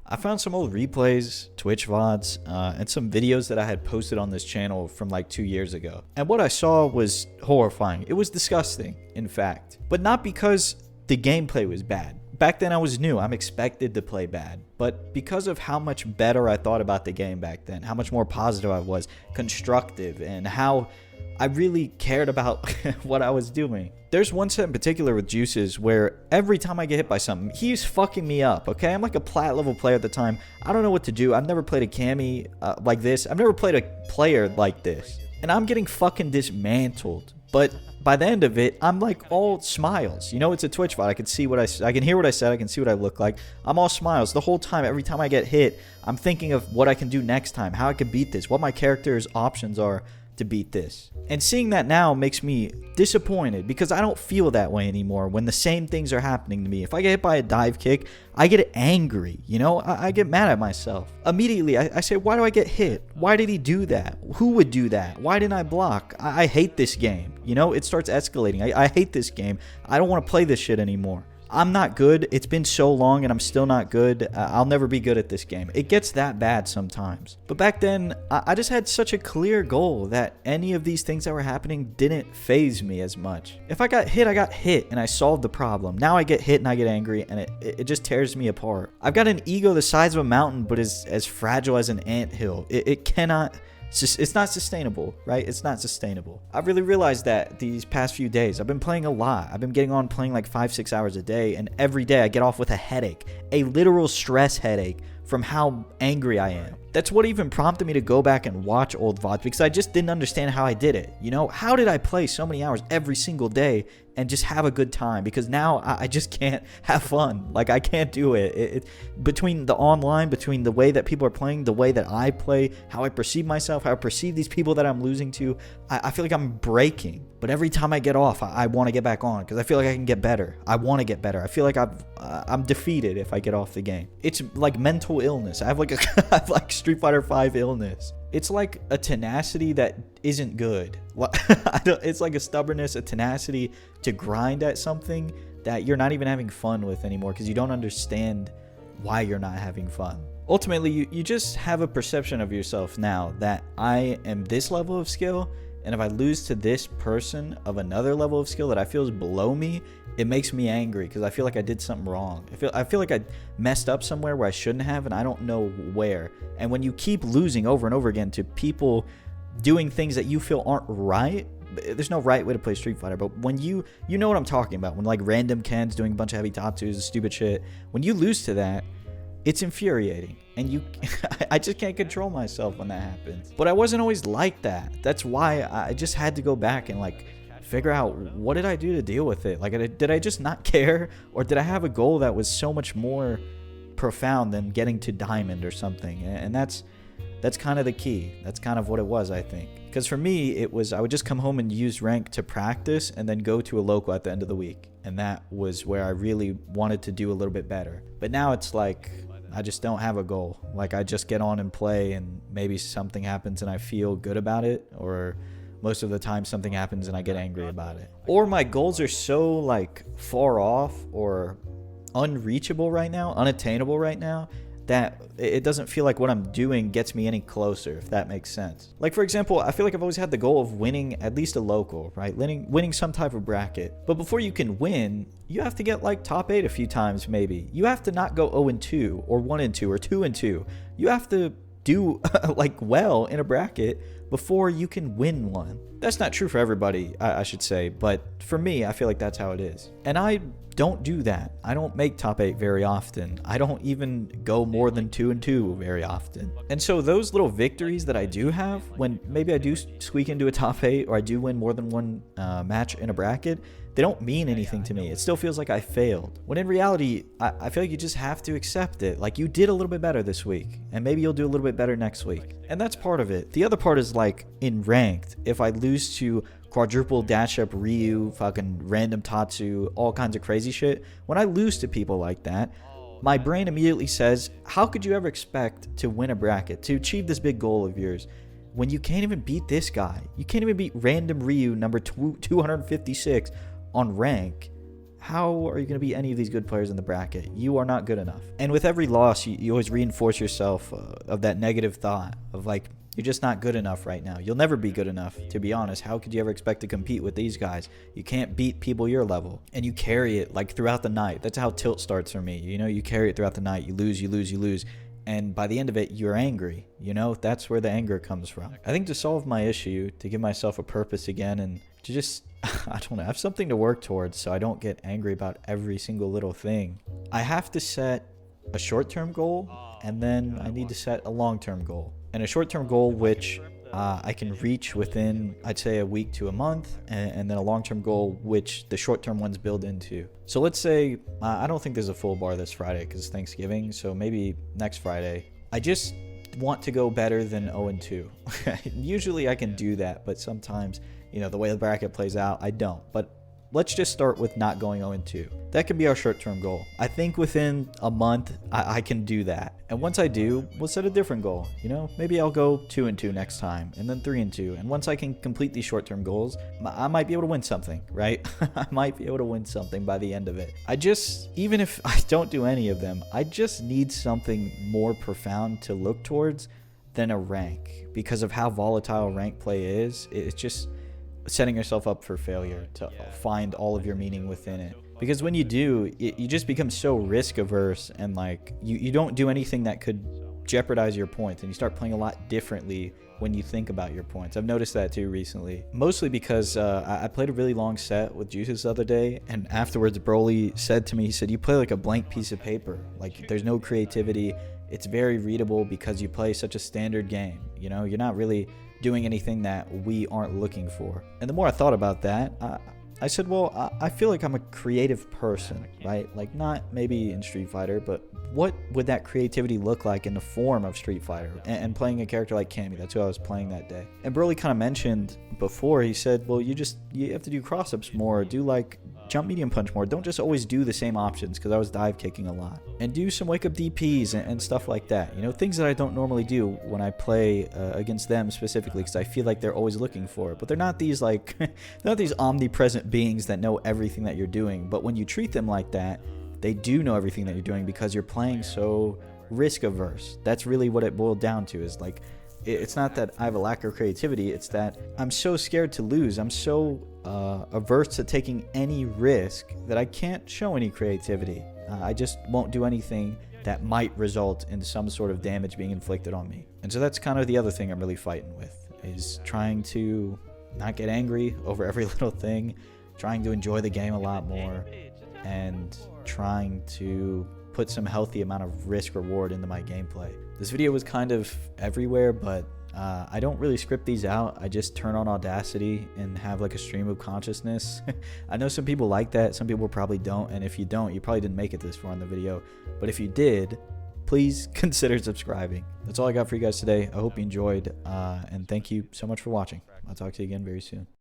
I found some old replays, Twitch VODs, and some videos that I had posted on this channel from like 2 years ago. And what I saw was horrifying. It was disgusting, in fact. But not because the gameplay was bad. Back then I was new, I'm expected to play bad. But because of how much better I thought about the game back then, how much more positive I was, constructive, and how I really cared about what I was doing. There's one set in particular with Juices where every time I get hit by something, he's fucking me up, okay? I'm like a plat level player at the time. I don't know what to do. I've never played a cami like this. I've never played a player like this. And I'm getting fucking dismantled. But by the end of it, I'm like all smiles. You know, it's a Twitch VOD. I can see what I can hear what I said. I can see what I look like. I'm all smiles the whole time. Every time I get hit, I'm thinking of what I can do next time, how I can beat this, what my character's options are to beat this. And seeing that now makes me disappointed because I don't feel that way anymore when the same things are happening to me. If I get hit by a dive kick, I get angry, you know? I get mad at myself. Immediately, I say, why do I get hit? Why did he do that? Who would do that? Why didn't I block? I hate this game, you know? It starts escalating. I hate this game. I don't want to play this shit anymore. I'm not good. It's been so long and I'm still not good. I'll never be good at this game. It gets that bad sometimes. But back then, I just had such a clear goal that any of these things that were happening didn't faze me as much. If I got hit and I solved the problem. Now I get hit and I get angry and it just tears me apart. I've got an ego the size of a mountain but is as fragile as an anthill. It cannot... It's not sustainable, right? It's not sustainable. I've really realized that these past few days. I've been playing a lot. I've been getting on playing like 5-6 hours a day, and every day I get off with a headache, a literal stress headache from how angry I am. That's what even prompted me to go back and watch old VODs because I just didn't understand how I did it. You know, how did I play so many hours every single day and just have a good time? Because now I just can't have fun. Like, I can't do it. Between the online, between the way that people are playing, the way that I play, how I perceive myself, how I perceive these people that I'm losing to, I feel like I'm breaking. But every time I get off, I want to get back on because I feel like I can get better. I want to get better. I feel like I'm defeated if I get off the game. It's like mental illness. I have like I have like Street Fighter V illness. It's like a tenacity that isn't good. It's like a stubbornness, a tenacity to grind at something that you're not even having fun with anymore because you don't understand why you're not having fun. Ultimately, you just have a perception of yourself now that I am this level of skill, and if I lose to this person of another level of skill that I feel is below me, it makes me angry because I feel like I did something wrong. I feel like I messed up somewhere where I shouldn't have, and I don't know where. And when you keep losing over and over again to people doing things that you feel aren't right, there's no right way to play Street Fighter, but when you know what I'm talking about, when like random Ken's doing a bunch of heavy tattoos and stupid shit, when you lose to that, it's infuriating, and I just can't control myself when that happens. But I wasn't always like that. That's why I just had to go back and like figure out, what did I do to deal with it? Like, did I just not care, or did I have a goal that was so much more profound than getting to diamond or something? And that's kind of the key. That's kind of what it was, I think. Because for me, it was I would just come home and use rank to practice and then go to a local at the end of the week. And that was where I really wanted to do a little bit better. But now it's like, I just don't have a goal. Like, I just get on and play, and maybe something happens and I feel good about it, or most of the time something happens and I get angry about it. Or my goals are so like far off or unreachable right now, unattainable right now, that it doesn't feel like what I'm doing gets me any closer, if that makes sense. Like, for example, I feel like I've always had the goal of winning at least a local, right? Winning some type of bracket. But before you can win, you have to get like top 8 a few times maybe. You have to not go 0-2 or 1-2 or 2-2. You have to do like well in a bracket before you can win one. That's not true for everybody, I should say, but for me, I feel like that's how it is. And I don't do that. I don't make top 8 very often. I don't even go more than 2-2 very often. And so those little victories that I do have, when maybe I do squeak into a top 8 or I do win more than one match in a bracket, they don't mean anything to me. It still feels like I failed. When in reality, I feel like you just have to accept it. Like, you did a little bit better this week, and maybe you'll do a little bit better next week. And that's part of it. The other part is like in ranked, if I lose to quadruple dash up Ryu, fucking random Tatsu, all kinds of crazy shit, when I lose to people like that, my brain immediately says, how could you ever expect to win a bracket, to achieve this big goal of yours, when you can't even beat this guy? You can't even beat random Ryu number 256 on rank. how are you going to beat any of these good players in the bracket? You are not good enough. And with every loss, you always reinforce yourself of that negative thought of like, you're just not good enough right now. You'll never be good enough, to be honest. How could you ever expect to compete with these guys? You can't beat people your level. And you carry it like throughout the night. That's how tilt starts for me. You know, you carry it throughout the night. You lose, you lose, you lose. And by the end of it, you're angry. You know, that's where the anger comes from. I think to solve my issue, to give myself a purpose again, and to just, I don't know, have something to work towards so I don't get angry about every single little thing, I have to set a short-term goal, and then I need to set a long-term goal. And a short-term goal which I can reach within, I'd say, a week to a month, and then a long-term goal which the short-term ones build into. So let's say, I don't think there's a full bar this Friday because it's Thanksgiving, so maybe next Friday. I just want to go better than 0-2. Usually I can do that, but sometimes, you know, the way the bracket plays out, I don't. But let's just start with not going 0-2. That can be our short-term goal. I think within a month, I can do that. And once I do, we'll set a different goal. You know, maybe I'll go 2-2 next time, and then 3-2. And once I can complete these short-term goals, I might be able to win something, right? I might be able to win something by the end of it. Even if I don't do any of them, I just need something more profound to look towards than a rank. Because of how volatile rank play is, it's just setting yourself up for failure to find all of your meaning within it. Because when you do, you just become so risk averse, and like you don't do anything that could jeopardize your points, and you start playing a lot differently when you think about your points. I've noticed that too recently, mostly because I played a really long set with Juices the other day, and afterwards Broly said to me, he said, you play like a blank piece of paper, like there's no creativity. It's very readable because you play such a standard game. You know, you're not really doing anything that we aren't looking for. And the more I thought about that, I said, well, I feel like I'm a creative person, right? Like not maybe in Street Fighter, but what would that creativity look like in the form of Street Fighter and playing a character like Cammy? That's who I was playing that day. And Broly kind of mentioned before, he said, well, you have to do cross-ups more, do like jump medium punch more. Don't just always do the same options, because I was dive kicking a lot. And do some wake up DPs and stuff like that. You know, things that I don't normally do when I play against them specifically, because I feel like they're always looking for it. But they're not these like, they're not these omnipresent beings that know everything that you're doing. But when you treat them like that, they do know everything that you're doing because you're playing so risk averse. That's really what it boiled down to, is like, it's not that I have a lack of creativity, it's that I'm so scared to lose. I'm so averse to taking any risk that I can't show any creativity. I just won't do anything that might result in some sort of damage being inflicted on me. And so that's kind of the other thing I'm really fighting with, is trying to not get angry over every little thing, trying to enjoy the game a lot more, and trying to put some healthy amount of risk reward into my gameplay. This video was kind of everywhere, but I don't really script these out. I just turn on Audacity and have like a stream of consciousness. I know some people like that, some people probably don't, and if you don't, you probably didn't make it this far in the video. But if you did, please consider subscribing. That's all I got for you guys today. I hope you enjoyed, and thank you so much for watching. I'll talk to you again very soon.